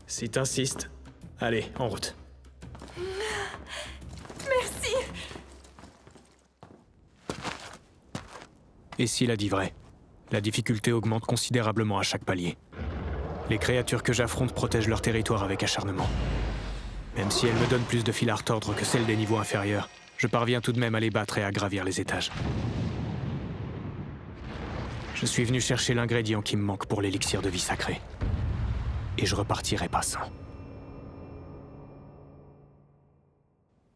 Si t'insistes. Allez, en route. Merci. Et s'il a dit vrai, la difficulté augmente considérablement à chaque palier. Les créatures que j'affronte protègent leur territoire avec acharnement. Même si elles me donnent plus de fil à retordre que celles des niveaux inférieurs, je parviens tout de même à les battre et à gravir les étages. Je suis venu chercher l'ingrédient qui me manque pour l'élixir de vie sacrée. Et je repartirai pas sans.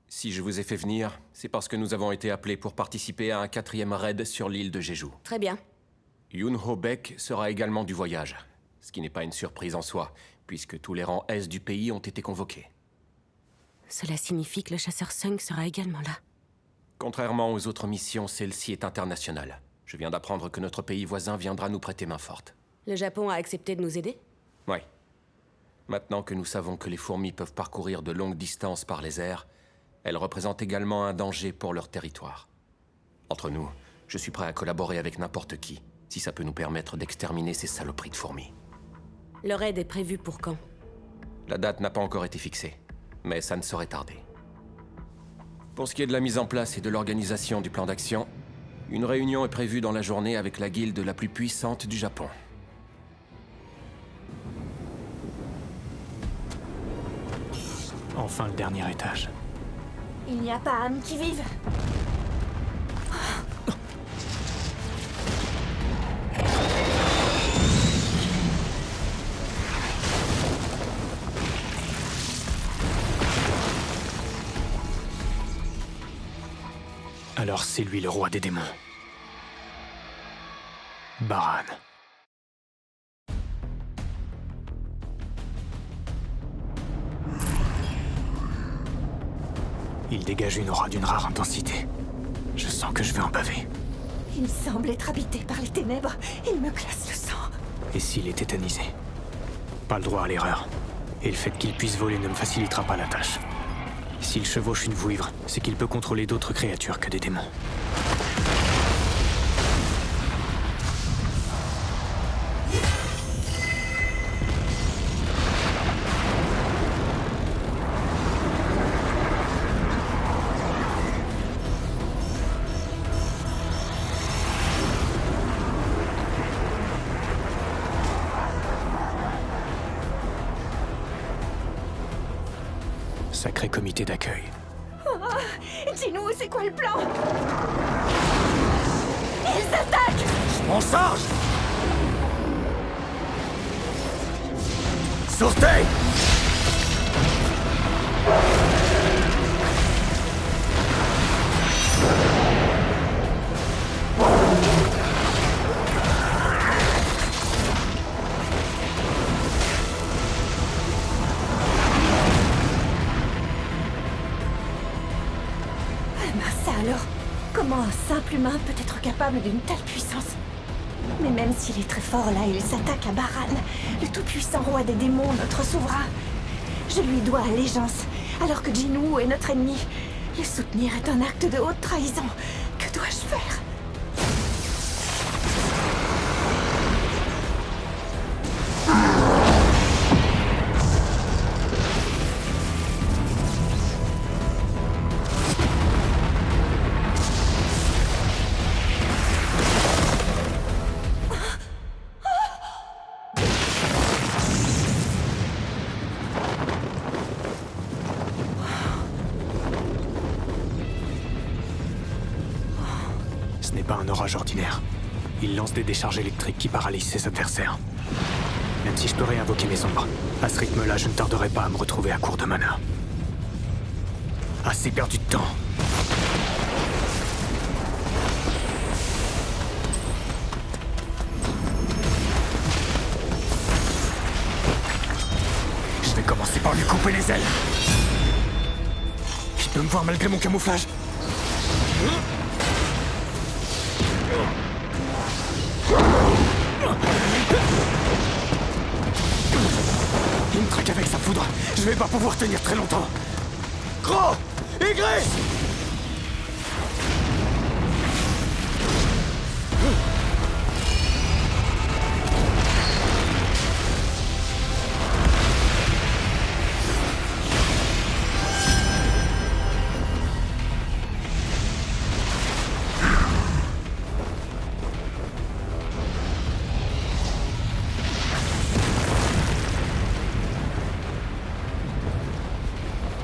Si je vous ai fait venir, c'est parce que nous avons été appelés pour participer à un 4e raid sur l'île de Jeju. Très bien. Yoon Ho Baek sera également du voyage. Ce qui n'est pas une surprise en soi, puisque tous les rangs S du pays ont été convoqués. Cela signifie que le chasseur Sung sera également là. Contrairement aux autres missions, celle-ci est internationale. Je viens d'apprendre que notre pays voisin viendra nous prêter main forte. Le Japon a accepté de nous aider? Ouais. Maintenant que nous savons que les fourmis peuvent parcourir de longues distances par les airs, elles représentent également un danger pour leur territoire. Entre nous, je suis prêt à collaborer avec n'importe qui, si ça peut nous permettre d'exterminer ces saloperies de fourmis. Le raid est prévu pour quand? La date n'a pas encore été fixée, mais ça ne saurait tarder. Pour ce qui est de la mise en place et de l'organisation du plan d'action, une réunion est prévue dans la journée avec la guilde la plus puissante du Japon. Enfin le dernier étage. Il n'y a pas âme qui vive. Alors c'est lui le roi des démons. Baran. Il dégage une aura d'une rare intensité. Je sens que je vais en baver. Il semble être habité par les ténèbres. Il me glace le sang. Et s'il est tétanisé? Pas le droit à l'erreur. Et le fait qu'il puisse voler ne me facilitera pas la tâche. S'il chevauche une vouivre, c'est qu'il peut contrôler d'autres créatures que des démons. Sacré comité d'accueil. Dis-nous, c'est quoi le plan? Ils attaquent! On charge! Sortez! Alors, comment un simple humain peut être capable d'une telle puissance? Mais même s'il est très fort là, il s'attaque à Baran, le tout-puissant roi des démons, notre souverain. Je lui dois allégeance, alors que Jinwoo est notre ennemi. Le soutenir est un acte de haute trahison. Que dois-je faire? Ce n'est pas un orage ordinaire. Il lance des décharges électriques qui paralysent ses adversaires. Même si je peux réinvoquer mes ombres, à ce rythme-là, je ne tarderai pas à me retrouver à court de mana. Assez perdu de temps. Je vais commencer par lui couper les ailes. Il peut me voir malgré mon camouflage. Il me traque avec sa foudre. Je vais pas pouvoir tenir très longtemps. Gros! Ygritte!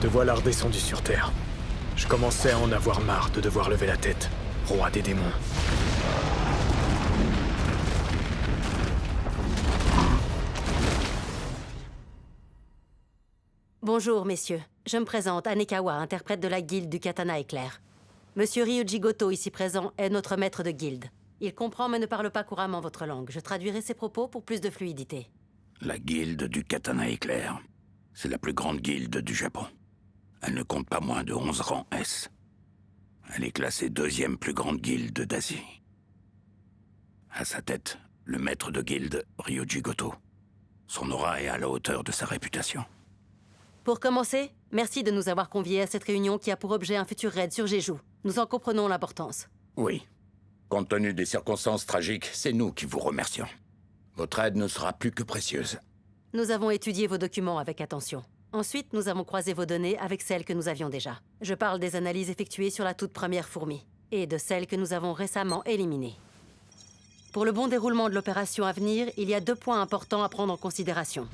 Te voilà redescendu sur Terre. Je commençais à en avoir marre de devoir lever la tête. Roi des démons. Bonjour, messieurs. Je me présente, Anekawa, interprète de la guilde du katana éclair. Monsieur Ryuji Goto, ici présent, est notre maître de guilde. Il comprend mais ne parle pas couramment votre langue. Je traduirai ses propos pour plus de fluidité. La guilde du katana éclair. C'est la plus grande guilde du Japon. Elle ne compte pas moins de 11 rangs S. Elle est classée 2e plus grande guilde d'Asie. À sa tête, le maître de guilde, Ryuji Goto. Son aura est à la hauteur de sa réputation. Pour commencer, merci de nous avoir conviés à cette réunion qui a pour objet un futur raid sur Jeju. Nous en comprenons l'importance. Oui. Compte tenu des circonstances tragiques, c'est nous qui vous remercions. Votre aide ne sera plus que précieuse. Nous avons étudié vos documents avec attention. Ensuite, nous avons croisé vos données avec celles que nous avions déjà. Je parle des analyses effectuées sur la toute première fourmi, et de celles que nous avons récemment éliminées. Pour le bon déroulement de l'opération à venir, il y a 2 points importants à prendre en considération.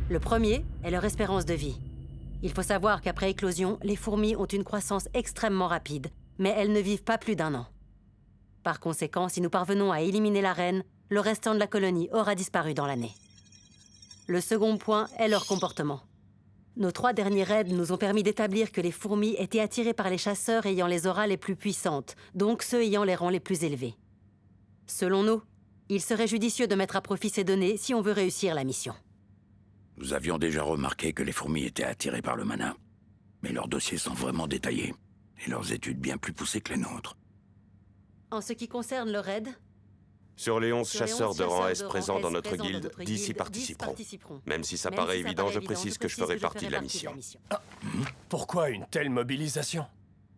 Le premier est leur espérance de vie. Il faut savoir qu'après éclosion, les fourmis ont une croissance extrêmement rapide, mais elles ne vivent pas plus d'1 an. Par conséquent, si nous parvenons à éliminer la reine, le restant de la colonie aura disparu dans l'année. Le second point est leur comportement. Nos 3 derniers raids nous ont permis d'établir que les fourmis étaient attirées par les chasseurs ayant les auras les plus puissantes, donc ceux ayant les rangs les plus élevés. Selon nous, il serait judicieux de mettre à profit ces données si on veut réussir la mission. Nous avions déjà remarqué que les fourmis étaient attirées par le mana. Mais leurs dossiers sont vraiment détaillés, et leurs études bien plus poussées que les nôtres. En ce qui concerne le raid, Sur les 11 chasseurs de rang S présents dans notre guilde, 10 y participeront. Même si ça paraît évident, je précise que je ferai partie de la mission. Pourquoi une telle mobilisation?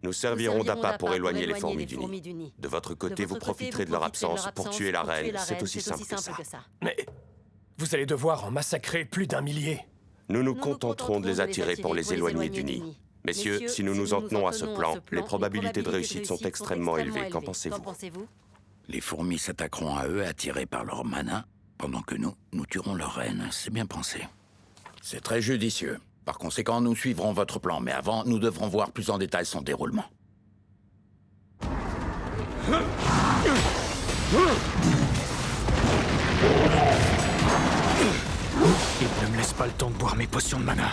Nous servirons d'appât pour éloigner les fourmis du nid. De votre côté, vous profiterez de leur absence pour tuer la reine. C'est aussi simple que ça. Mais vous allez devoir en massacrer plus d'1 millier. Nous nous contenterons de les attirer pour les éloigner du nid. Messieurs, si nous nous en tenons à ce plan, les probabilités de réussite sont extrêmement élevées. Qu'en pensez-vous? Les fourmis s'attaqueront à eux attirés par leur mana, pendant que nous tuerons leur reine. C'est bien pensé. C'est très judicieux. Par conséquent, nous suivrons votre plan, mais avant, nous devrons voir plus en détail son déroulement. Il ne me laisse pas le temps de boire mes potions de mana.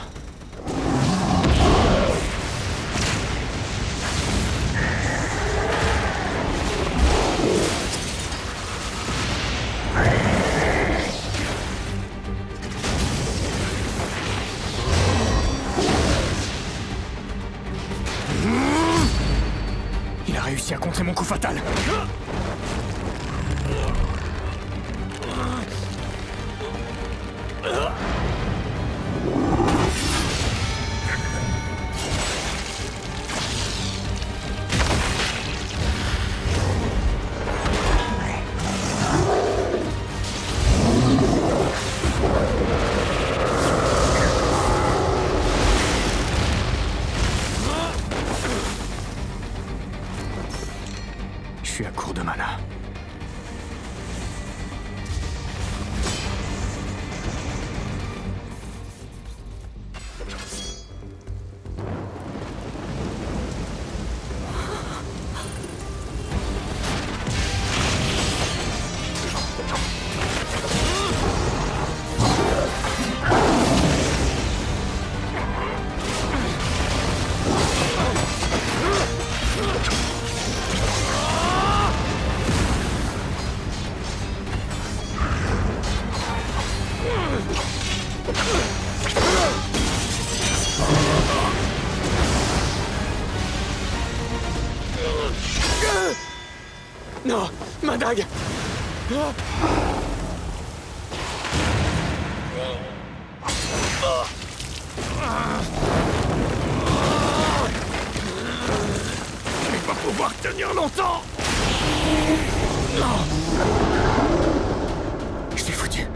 Il a réussi à contrer mon coup fatal. Je suis à court de mana. Non, ma dague! Je vais pas pouvoir tenir longtemps! Non! Je suis foutu.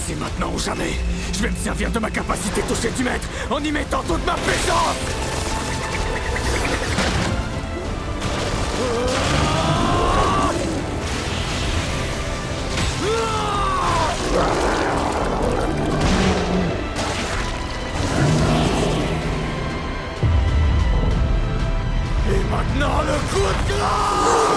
C'est maintenant ou jamais. Je vais me servir de ma capacité touchée du maître en y mettant toute ma puissance. Maintenant, le coup de grâce!